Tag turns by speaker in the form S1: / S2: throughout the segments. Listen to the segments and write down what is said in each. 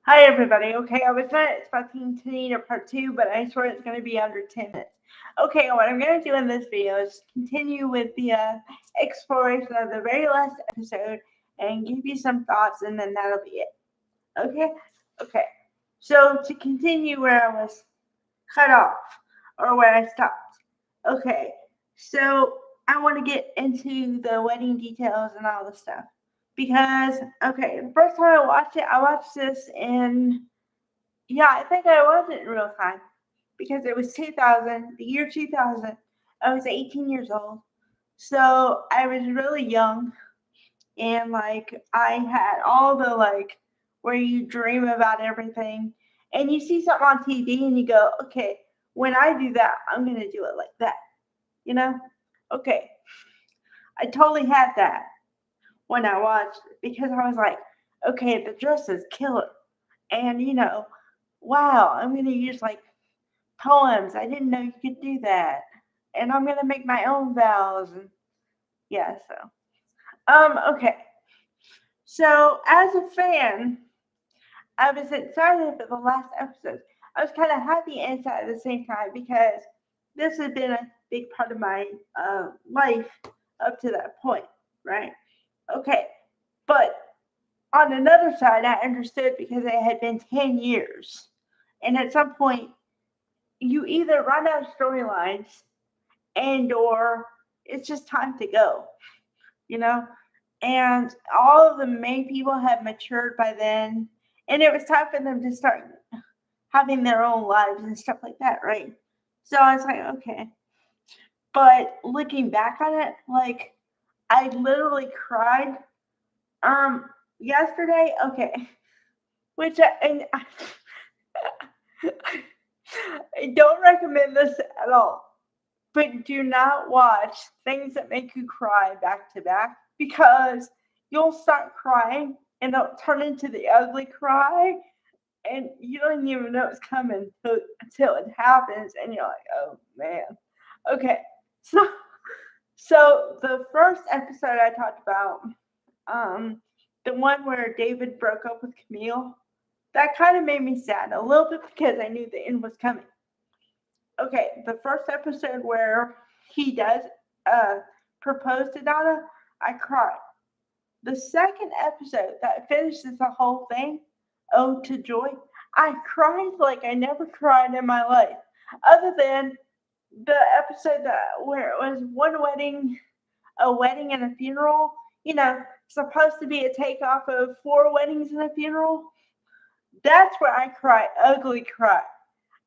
S1: Hi everybody. Okay, I was not expecting to need a part two, but I swear it's going to be under 10 minutes. Okay, what I'm going to do in this video is continue with the exploration of the very last episode and give you some thoughts, and then that'll be it. Okay? Okay. So, to continue where I was cut off, or where I stopped. Okay, so I want to get into the wedding details and all the stuff. Because, okay, the first time I watched this in, yeah, I think I was in real time. Because it was 2000, the year 2000. I was 18 years old. So I was really young. And, I had all the, where you dream about everything. And you see something on TV and you go, okay, when I do that, I'm going to do it like that. You know? Okay. I totally had that when I watched it because I was like, okay, the dress is killer. And, wow, I'm going to use poems. I didn't know you could do that. And I'm going to make my own vows. And yeah, okay. So as a fan, I was excited for the last episode. I was kind of happy and sad at the same time because this had been a big part of my life up to that point, right? Okay, but on another side, I understood because it had been 10 years. And at some point, you either run out of storylines and or it's just time to go, you know? And all of the main people had matured by then. And it was time for them to start having their own lives and stuff like that, right? So I was like, okay. But looking back on it, I literally cried yesterday. Okay. Which I don't recommend this at all. But do not watch things that make you cry back to back because you'll start crying and it'll turn into the ugly cry and you don't even know it's coming until it happens and you're like, oh man. Okay. So the first episode I talked about, um, the one where David broke up with Camille, that kind of made me sad a little bit because I knew the end was coming. Okay, the first episode where he does uh propose to Donna, I cried. The second episode that finishes the whole thing, Ode to Joy, I cried like I never cried in my life. Other than the episode where it was one wedding, a wedding and a funeral, supposed to be a takeoff of four weddings and a funeral. That's where I cry, ugly cry,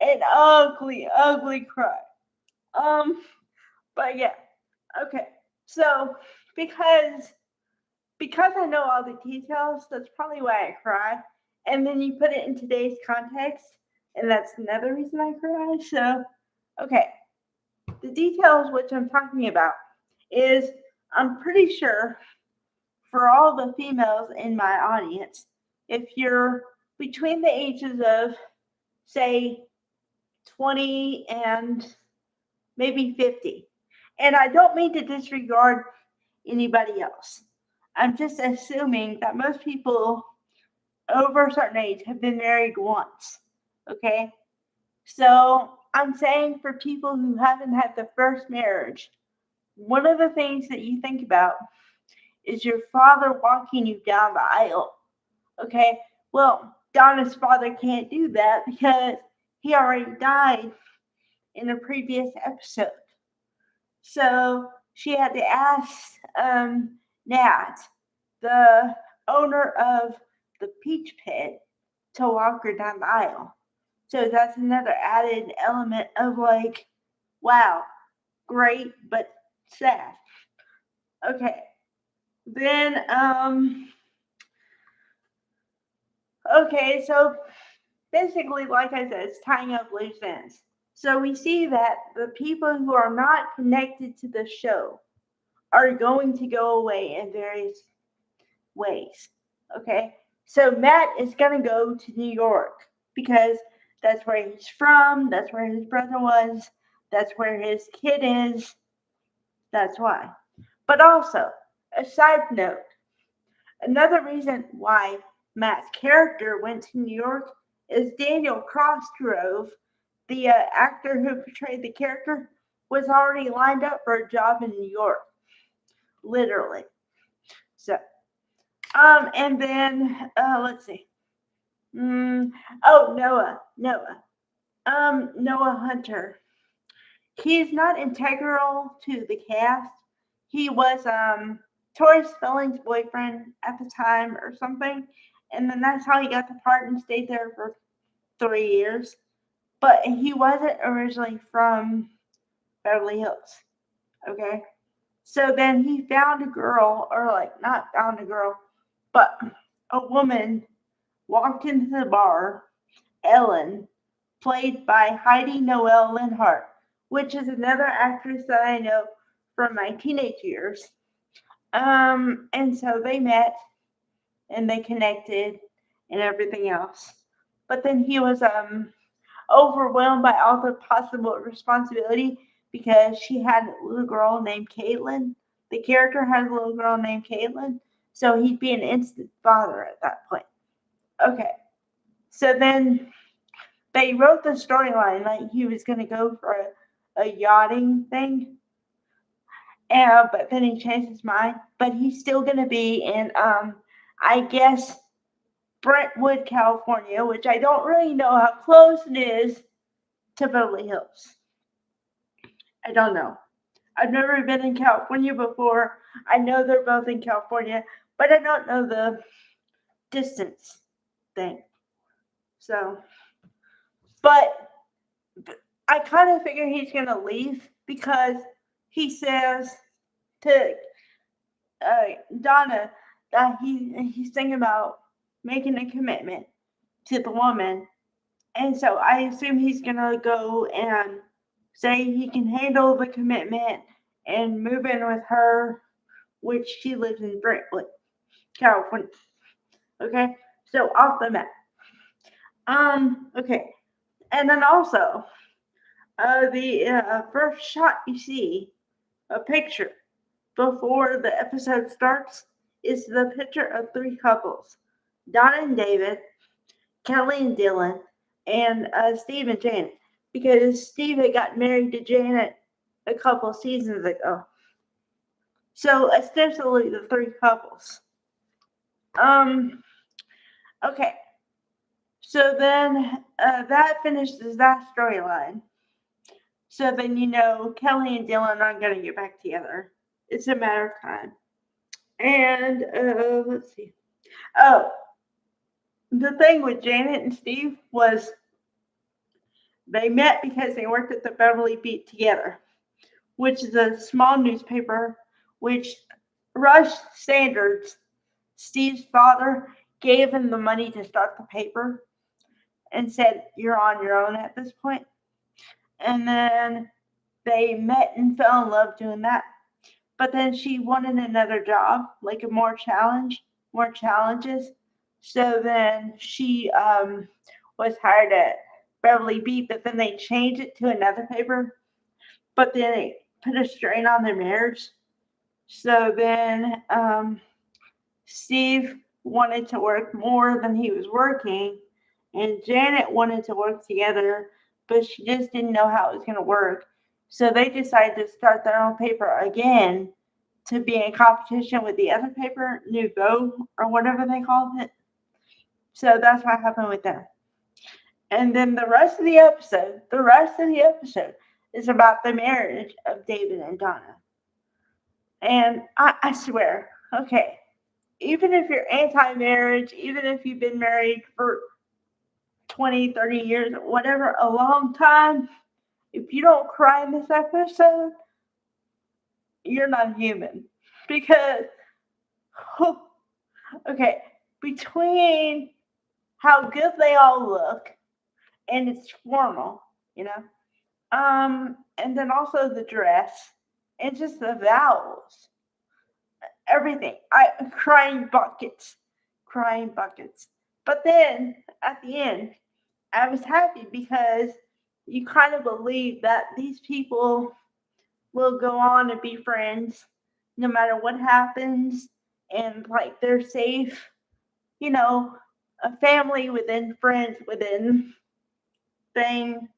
S1: an ugly, ugly cry. Um, but yeah, okay. So because because I know all the details, that's probably why I cry. And then you put it in today's context, and that's another reason I cry. So, okay, the details which I'm talking about is I'm pretty sure for all the females in my audience, if you're between the ages of, say, 20 and maybe 50, and I don't mean to disregard anybody else. I'm just assuming that most people over a certain age have been married once. Okay? So I'm saying for people who haven't had the first marriage, one of the things that you think about is your father walking you down the aisle. Okay? Well, Donna's father can't do that because he already died in a previous episode. So she had to ask Nat, the owner of the Peach Pit, to walk her down the aisle. So that's another added element of wow, great, but sad. Okay. Then, okay, so basically, like I said, it's tying up loose ends. So we see that the people who are not connected to the show are going to go away in various ways. Okay? So Matt is going to go to New York because that's where he's from, that's where his brother was, that's where his kid is. That's why. But also, a side note, another reason why Matt's character went to New York is Daniel Crossgrove, the actor who portrayed the character, was already lined up for a job in New York, literally. So, and then let's see. Noah. Noah Hunter. He's not integral to the cast. He was Tori Spelling's boyfriend at the time or something, and then that's how he got the part and stayed there for 3 years. But he wasn't originally from Beverly Hills. Okay. So then he found a girl, or like not found a girl, but a woman walked into the bar, Ellen, played by Heidi Noel Linhart, which is another actress that I know from my teenage years. And so they met and they connected and everything else. But then he was overwhelmed by all the possible responsibility because she had a little girl named Caitlin. The character had a little girl named Caitlin, so he'd be an instant father at that point. Okay, so then they wrote the storyline like he was going to go for a yachting thing, but then he changed his mind. But he's still going to be in, I guess, Brentwood, California, which I don't really know how close it is to Beverly Hills. I don't know. I've never been in California before. I know they're both in California, but I don't know the distance thing. So, but I kind of figure he's going to leave because he says to Donna that he's thinking about making a commitment to the woman. And so I assume he's going to go and say he can handle the commitment and move in with her, which she lives in Brentwood, California. Okay, so off the map. Okay, and then also, the first shot you see, a picture before the episode starts, is the picture of 3 couples: Donna and David, Kelly and Dylan, and Steve and Janet, because Steve had got married to Janet a couple seasons ago. So essentially, the 3 couples. Okay. So then that finishes that storyline. So then Kelly and Dylan aren't going to get back together. It's a matter of time. And let's see. Oh, the thing with Janet and Steve was they met because they worked at the Beverly Beat together, which is a small newspaper which Rush Sanders, Steve's father, gave him the money to start the paper and said, "You're on your own at this point." And then they met and fell in love doing that. But then she wanted another job, like more challenges. So then she was hired at Beverly Beat, but then they changed it to another paper. But then they put a strain on their marriage. So then Steve wanted to work more than he was working, and Janet wanted to work together, but she just didn't know how it was going to work. So they decided to start their own paper again to be in competition with the other paper, Nouveau, or whatever they called it. So that's what happened with them. And then the rest of the episode is about the marriage of David and Donna. And I swear, okay, even if you're anti-marriage, even if you've been married for 20, 30 years, whatever, a long time, if you don't cry in this episode, you're not human. Because, okay, between how good they all look, and it's formal, and then also the dress, and just the vowels, everything. Crying buckets. But then at the end, I was happy because you kind of believe that these people will go on and be friends no matter what happens, and like they're safe, a family, within friends, within thing.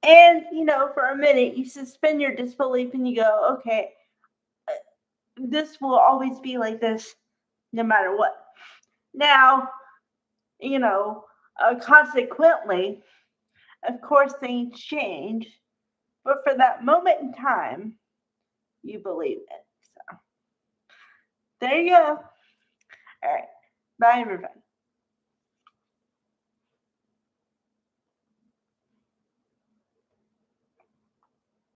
S1: And, for a minute, you suspend your disbelief and you go, okay, this will always be like this no matter what. Now, consequently, of course, things change, but for that moment in time, you believe it. So, there you go. All right. Bye, everybody.